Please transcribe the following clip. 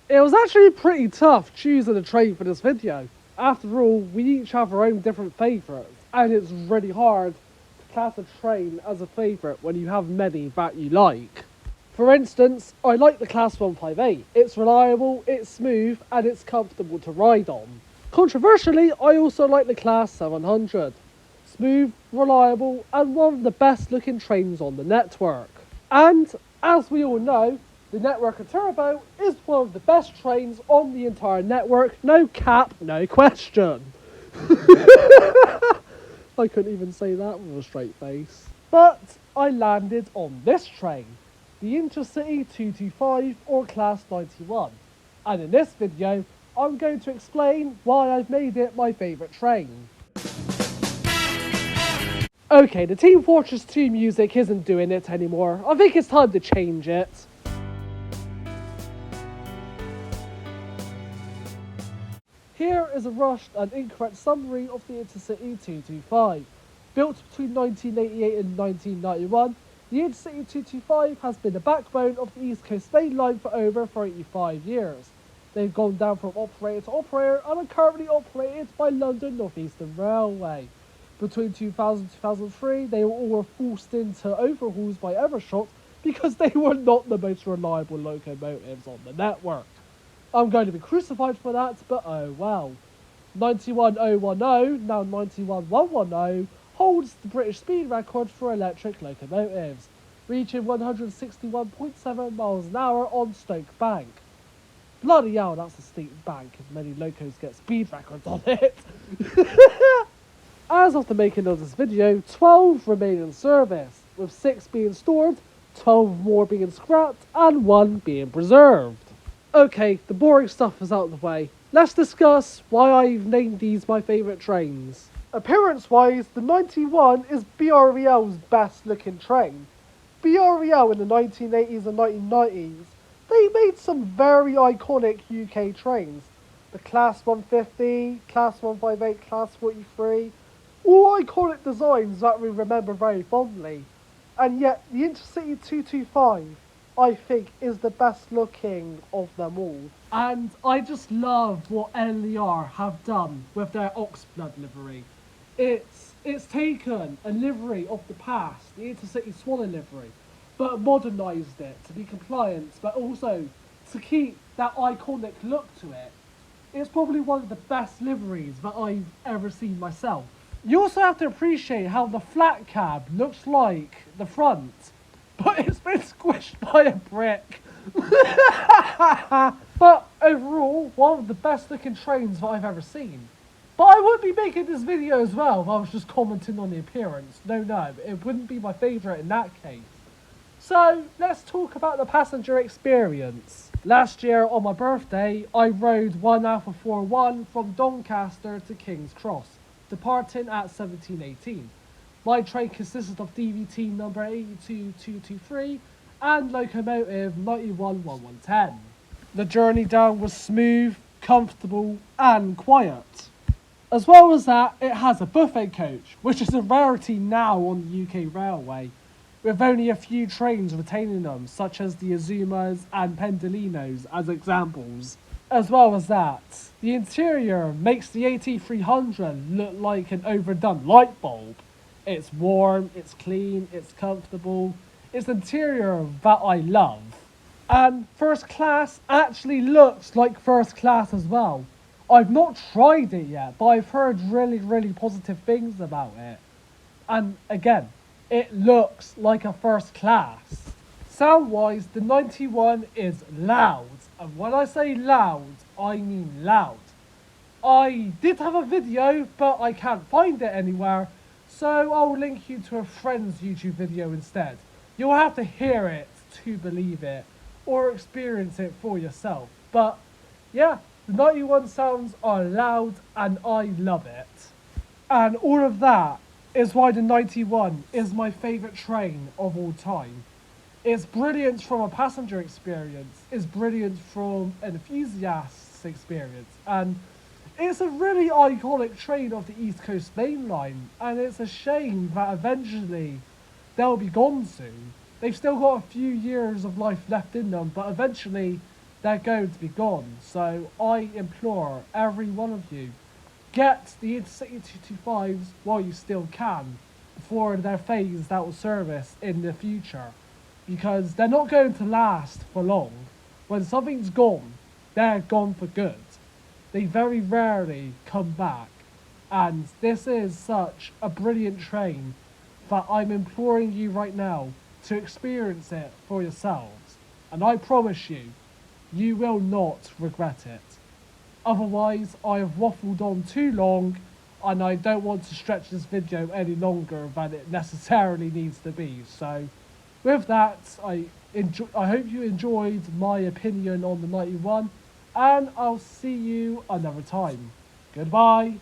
It was actually pretty tough choosing a train for this video. After all, we each have our own different favourites, and it's really hard to class a train as a favourite when you have many that you like. For instance, I like the Class 158. It's reliable, it's smooth, and it's comfortable to ride on. Controversially, I also like the Class 700. Smooth, reliable, and one of the best looking trains on the network. And, as we all know, the Network of Turbo is one of the best trains on the entire network, no cap, no question. I couldn't even say that with a straight face. But I landed on this train, the Intercity 225 or Class 91. And in this video, I'm going to explain why I've made it my favourite train. Okay, the Team Fortress 2 music isn't doing it anymore. I think it's time to change it. Here is a rushed and incorrect summary of the Intercity 225. Built between 1988 and 1991, the Intercity 225 has been the backbone of the East Coast Main Line for over 35 years. They've gone down from operator to operator and are currently operated by London North Eastern Railway. Between 2000 and 2003, they were all forced into overhauls by Evershot because they were not the most reliable locomotives on the network. I'm going to be crucified for that, but oh well. 91010, now 91110, holds the British speed record for electric locomotives, reaching 161.7 miles an hour on Stoke Bank. Bloody hell, that's a steep bank if many locos get speed records on it. As of the making of this video, 12 remain in service, with 6 being stored, 12 more being scrapped, and 1 being preserved. Okay, the boring stuff is out of the way. Let's discuss why I've named these my favourite trains. Appearance-wise, the 91 is BREL's best looking train. BREL in the 1980s and 1990s, they made some very iconic UK trains. The Class 150, Class 158, Class 43, all iconic designs that we remember very fondly. And yet, the Intercity 225, I think, is the best looking of them all. And I just love what LER have done with their Oxblood livery. It's taken a livery of the past, the Intercity Swallow livery, but modernised it to be compliant, but also to keep that iconic look to it. It's probably one of the best liveries that I've ever seen myself. You also have to appreciate how the flat cab looks like the front, but it's been squished by a brick. But overall, one of the best looking trains that I've ever seen. But I wouldn't be making this video as well if I was just commenting on the appearance. No, it wouldn't be my favourite in that case. So, let's talk about the passenger experience. Last year on my birthday, I rode 1 Alpha 41 from Doncaster to King's Cross, departing at 17:18. My train consisted of DVT number 82223 and locomotive 911110. The journey down was smooth, comfortable and quiet. As well as that, it has a buffet coach, which is a rarity now on the UK railway, with only a few trains retaining them, such as the Azumas and Pendolinos as examples. As well as that, the interior makes the AT300 look like an overdone light bulb. It's warm, it's clean, it's comfortable, it's an interior that I love. And first class actually looks like first class as well. I've not tried it yet, but I've heard really positive things about it. And again, it looks like a first class. Sound-wise, the 91 is loud. And when I say loud, I mean loud. I did have a video, but I can't find it anywhere, so I'll link you to a friend's YouTube video instead. You'll have to hear it to believe it, or experience it for yourself. But yeah, the 91 sounds are loud and I love it. And all of that is why the 91 is my favourite train of all time. It's brilliant from a passenger experience, it's brilliant from an enthusiast's experience, and it's a really iconic train of the East Coast Main Line, and it's a shame that eventually they'll be gone soon. They've still got a few years of life left in them, but eventually they're going to be gone. So I implore every one of you, get the Intercity 225s while you still can, before they're phased out of service in the future. Because they're not going to last for long. When something's gone, they're gone for good. They very rarely come back. And this is such a brilliant train that I'm imploring you right now to experience it for yourselves. And I promise you, you will not regret it. Otherwise, I have waffled on too long, and I don't want to stretch this video any longer than it necessarily needs to be. So, with that, I hope you enjoyed my opinion on the 91, and I'll see you another time. Goodbye.